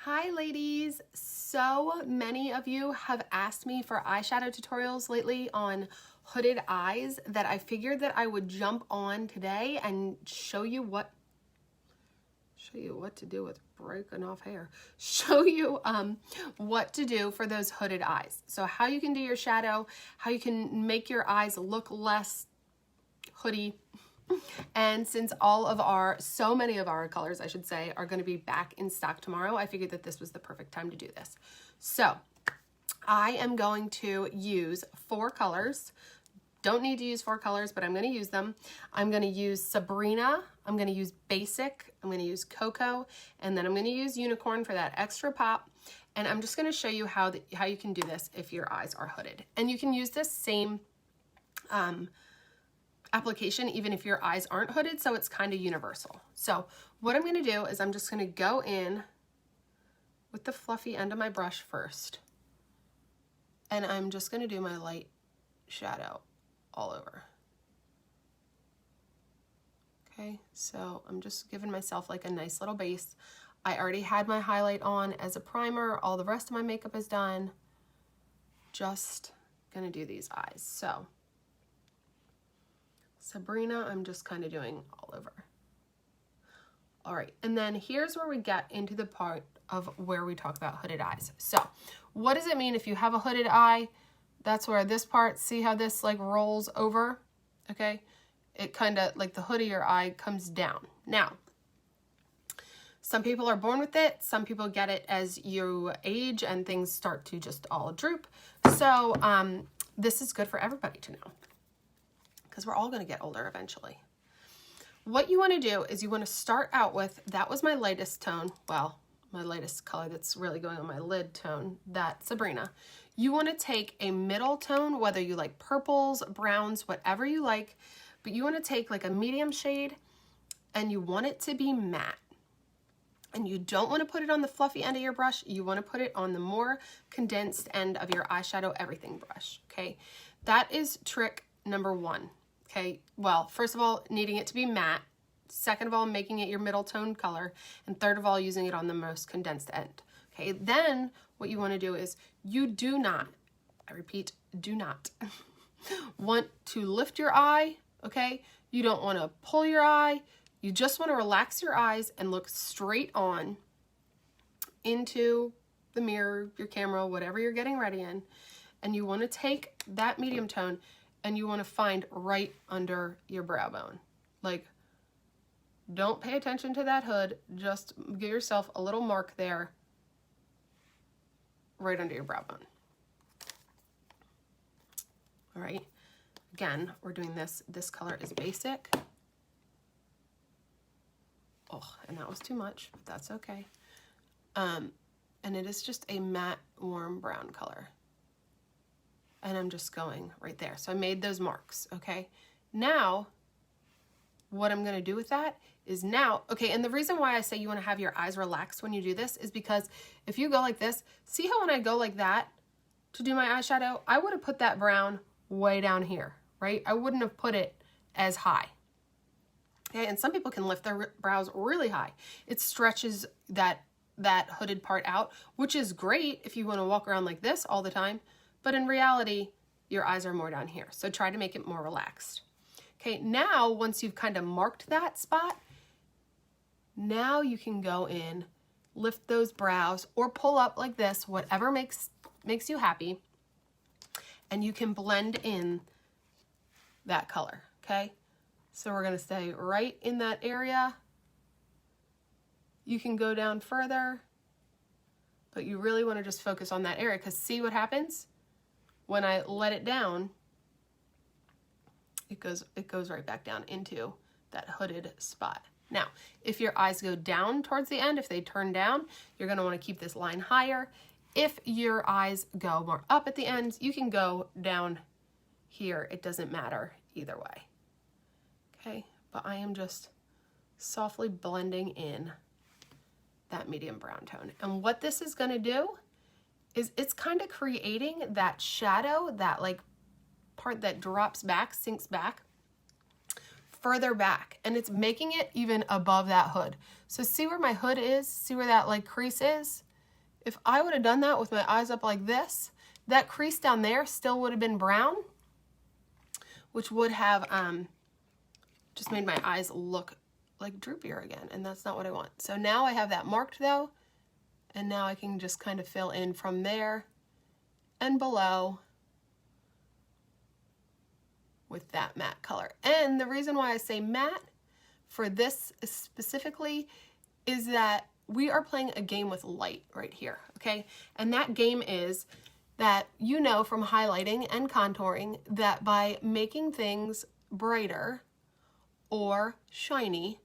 Hi ladies! So many of you have asked me for eyeshadow tutorials lately on hooded eyes that I figured that I would jump on today and show you what to do with breaking off hair. Show you what to do for those hooded eyes. So how you can do your shadow, how you can make your eyes look less hoodie. And since so many of our colors, I should say, are going to be back in stock tomorrow, I figured that this was the perfect time to do this. So I am going to use 4 colors. Don't need to use 4 colors, but I'm going to use them. I'm going to use Sabrina, I'm going to use Basic, I'm going to use Cocoa, and then I'm going to use Unicorn for that extra pop. And I'm just going to show you how you can do this if your eyes are hooded. And you can use this same application even if your eyes aren't hooded, so it's kind of universal. So what I'm going to do is I'm just going to go in with the fluffy end of my brush first, and I'm just going to do my light shadow all over. Okay, so I'm just giving myself like a nice little base. I already had my highlight on as a primer. All the rest of my makeup is done. Just gonna do these eyes. So Sabrina, I'm just kind of doing all over. All right, and then here's where we get into the part of where we talk about hooded eyes. So what does it mean if you have a hooded eye? That's where this part, see how this like rolls over? Okay, it kind of like the hood of your eye comes down. Now, some people are born with it. Some people get it as you age and things start to just all droop. So this is good for everybody to know, because we're all going to get older eventually. What you want to do is you want to start out with, that was my lightest tone, well, my lightest color that's really going on my lid tone, that Sabrina. You want to take a middle tone, whether you like purples, browns, whatever you like, but you want to take like a medium shade and you want it to be matte. And you don't want to put it on the fluffy end of your brush. You want to put it on the more condensed end of your eyeshadow everything brush, okay? That is trick number 1. Okay, well, first of all, needing it to be matte. Second of all, making it your middle tone color. And third of all, using it on the most condensed end. Okay, then what you want to do is you do not, I repeat, do not want to lift your eye, okay? You don't want to pull your eye. You just want to relax your eyes and look straight on into the mirror, your camera, whatever you're getting ready in. And you want to take that medium tone and you want to find right under your brow bone. Like, don't pay attention to that hood. Just give yourself a little mark there, right under your brow bone. All right. Again, we're doing this. This color is Basic. Oh, and that was too much, but that's okay. And it is just a matte, warm brown color. And I'm just going right there. So I made those marks, okay? Now, what I'm gonna do with that is now, okay, and the reason why I say you wanna have your eyes relaxed when you do this is because if you go like this, see how when I go like that to do my eyeshadow, I would have put that brown way down here, right? I wouldn't have put it as high. Okay, and some people can lift their brows really high. It stretches that hooded part out, which is great if you wanna walk around like this all the time. But in reality, your eyes are more down here. So try to make it more relaxed. Okay, now once you've kind of marked that spot, now you can go in, lift those brows or pull up like this, whatever makes you happy. And you can blend in that color, okay? So we're gonna stay right in that area. You can go down further, but you really wanna just focus on that area, because see what happens? When I let it down, it goes right back down into that hooded spot. Now, if your eyes go down towards the end, if they turn down, you're gonna wanna keep this line higher. If your eyes go more up at the end, you can go down here. It doesn't matter either way. Okay, but I am just softly blending in that medium brown tone. And what this is gonna do is it's kind of creating that shadow, that like part that drops back, sinks back, further back. And it's making it even above that hood. So see where my hood is? See where that like crease is? If I would have done that with my eyes up like this, that crease down there still would have been brown, which would have just made my eyes look like droopier again, and that's not what I want. So now I have that marked though, and now I can just kind of fill in from there and below with that matte color. And the reason why I say matte for this specifically is that we are playing a game with light right here, okay? And that game is that you know from highlighting and contouring that by making things brighter or shiny,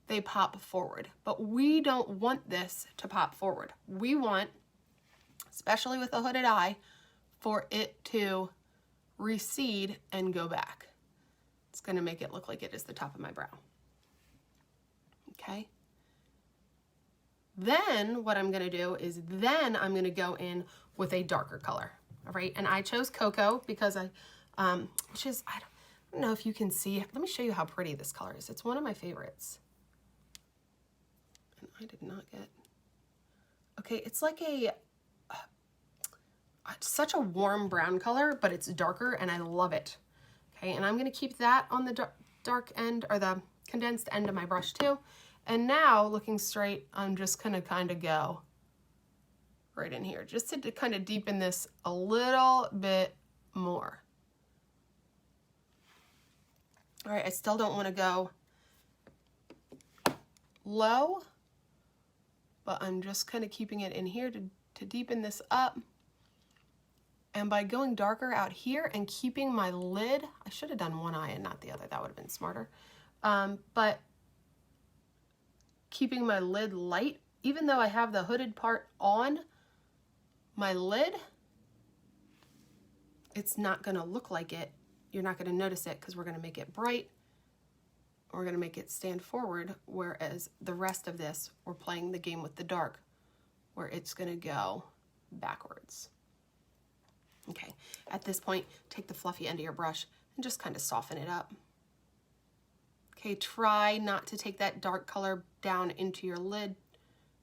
they pop forward. But we don't want this to pop forward. We want, especially with a hooded eye, for it to recede and go back. It's going to make it look like it is the top of my brow. Okay? Then what I'm going to do is then I'm going to go in with a darker color. All right? And I chose Cocoa because I don't know if you can see. Let me show you how pretty this color is. It's one of my favorites. And I did not get... Okay, it's like such a warm brown color, but it's darker and I love it. Okay, and I'm going to keep that on the dark end, or the condensed end of my brush too. And now, looking straight, I'm just going to kind of go right in here, just to kind of deepen this a little bit more. All right, I still don't want to go low, but I'm just kind of keeping it in here to deepen this up. And by going darker out here and keeping my lid, I should have done one eye and not the other. That would have been smarter. But keeping my lid light, even though I have the hooded part on my lid, it's not going to look like it. You're not going to notice it because we're going to make it bright. We're going to make it stand forward, whereas the rest of this, we're playing the game with the dark, where it's going to go backwards. Okay, at this point, take the fluffy end of your brush and just kind of soften it up. Okay, try not to take that dark color down into your lid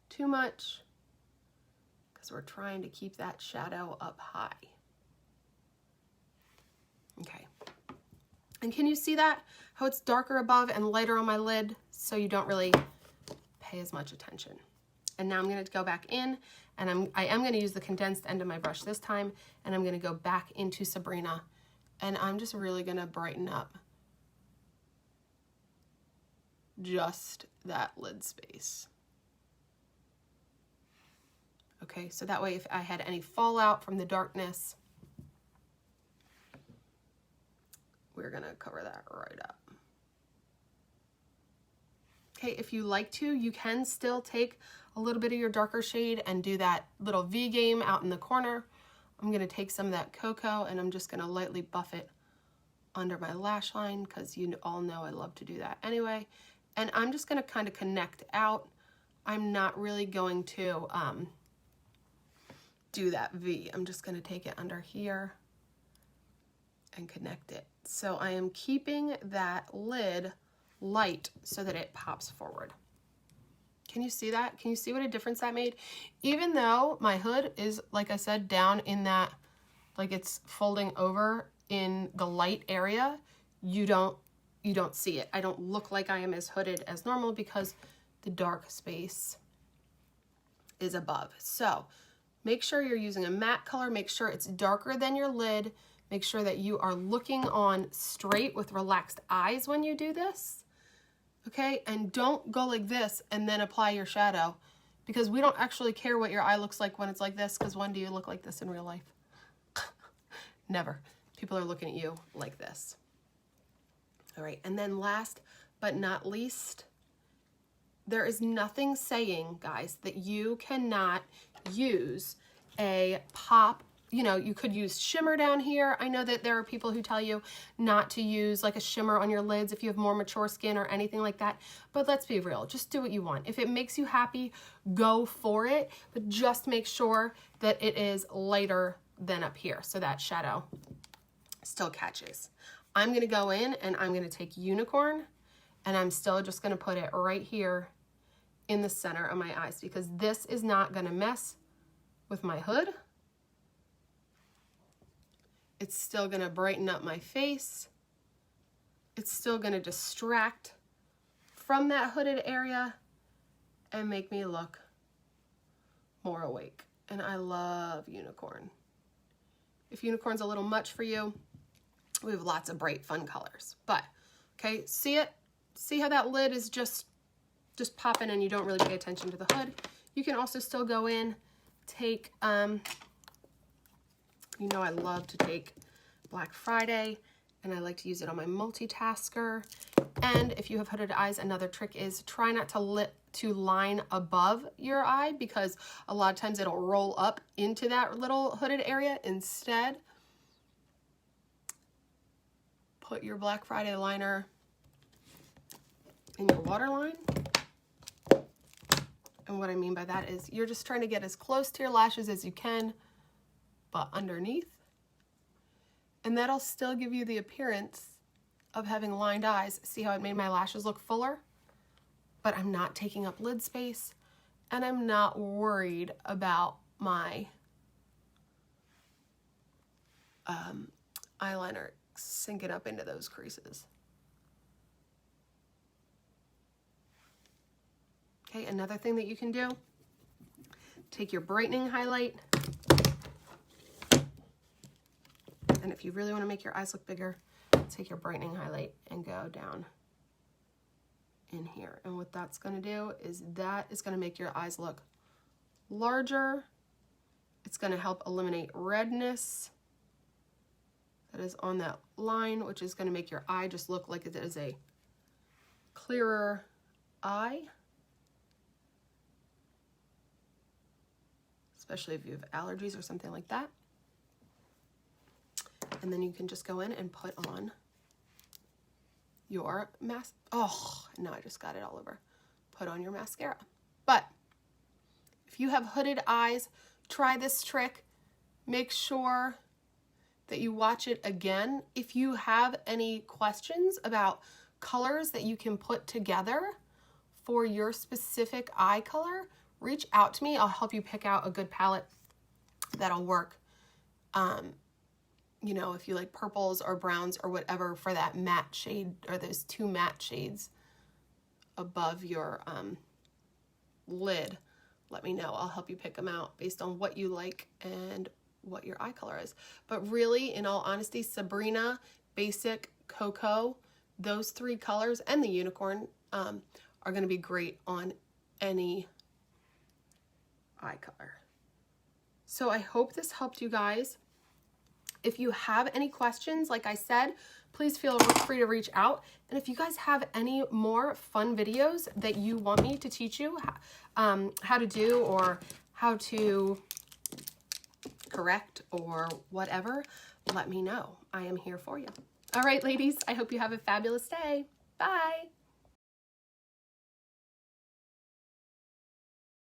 too much, because we're trying to keep that shadow up high. Okay, and can you see that? How it's darker above and lighter on my lid, so you don't really pay as much attention. And now I'm going to go back in, and I am going to use the condensed end of my brush this time, and I'm going to go back into Sabrina, and I'm just really going to brighten up just that lid space. Okay, so that way if I had any fallout from the darkness, we're going to cover that right up. Okay, if you like to, you can still take a little bit of your darker shade and do that little V game out in the corner. I'm going to take some of that Cocoa and I'm just going to lightly buff it under my lash line, because you all know I love to do that anyway. And I'm just going to kind of connect out. I'm not really going to do that V. I'm just going to take it under here and connect it. So I am keeping that lid light so that it pops forward. Can you see that? Can you see what a difference that made? Even though my hood is, like I said, down in that, like it's folding over in the light area, you don't see it. I don't look like I am as hooded as normal because the dark space is above. So make sure you're using a matte color. Make sure it's darker than your lid. Make sure that you are looking on straight with relaxed eyes when you do this. Okay, and don't go like this and then apply your shadow, because we don't actually care what your eye looks like when it's like this, because when do you look like this in real life? Never. People are looking at you like this. All right, and then last but not least, there is nothing saying, guys, that you cannot use a pop. You know, you could use shimmer down here. I know that there are people who tell you not to use like a shimmer on your lids if you have more mature skin or anything like that. But let's be real, just do what you want. If it makes you happy, go for it. But just make sure that it is lighter than up here so that shadow still catches. I'm gonna go in and I'm gonna take Unicorn, and I'm still just gonna put it right here in the center of my eyes, because this is not gonna mess with my hood. It's still going to brighten up my face. It's still going to distract from that hooded area and make me look more awake. And I love unicorn. If unicorn's a little much for you, we have lots of bright, fun colors. But, okay, see it? See how that lid is just popping and you don't really pay attention to the hood? You can also still go in, take, you know I love to take Black Friday, and I like to use it on my multitasker. And if you have hooded eyes, another trick is try not to line above your eye, because a lot of times it'll roll up into that little hooded area. Instead, put your Black Friday liner in your waterline. And what I mean by that is you're just trying to get as close to your lashes as you can, but underneath. And that'll still give you the appearance of having lined eyes. See how it made my lashes look fuller? But I'm not taking up lid space, and I'm not worried about my eyeliner sinking up into those creases. Okay, another thing that you can do, take your brightening highlight, and if you really want to make your eyes look bigger, take your brightening highlight and go down in here. And what that's going to do is that is going to make your eyes look larger. It's going to help eliminate redness that is on that line, which is going to make your eye just look like it is a clearer eye. Especially if you have allergies or something like that. And then you can just go in and put on your oh, no, I just got it all over. Put on your mascara. But if you have hooded eyes, try this trick. Make sure that you watch it again. If you have any questions about colors that you can put together for your specific eye color, reach out to me. I'll help you pick out a good palette that'll work. You know, if you like purples or browns or whatever for that matte shade, or those two matte shades above your lid, let me know. I'll help you pick them out based on what you like and what your eye color is. But really, in all honesty, Sabrina, Basic, Cocoa, those three colors, and the unicorn are going to be great on any eye color. So I hope this helped you guys. If you have any questions, like I said, please feel free to reach out. And if you guys have any more fun videos that you want me to teach you how to do, or how to correct or whatever, let me know. I am here for you. All right, ladies, I hope you have a fabulous day. Bye.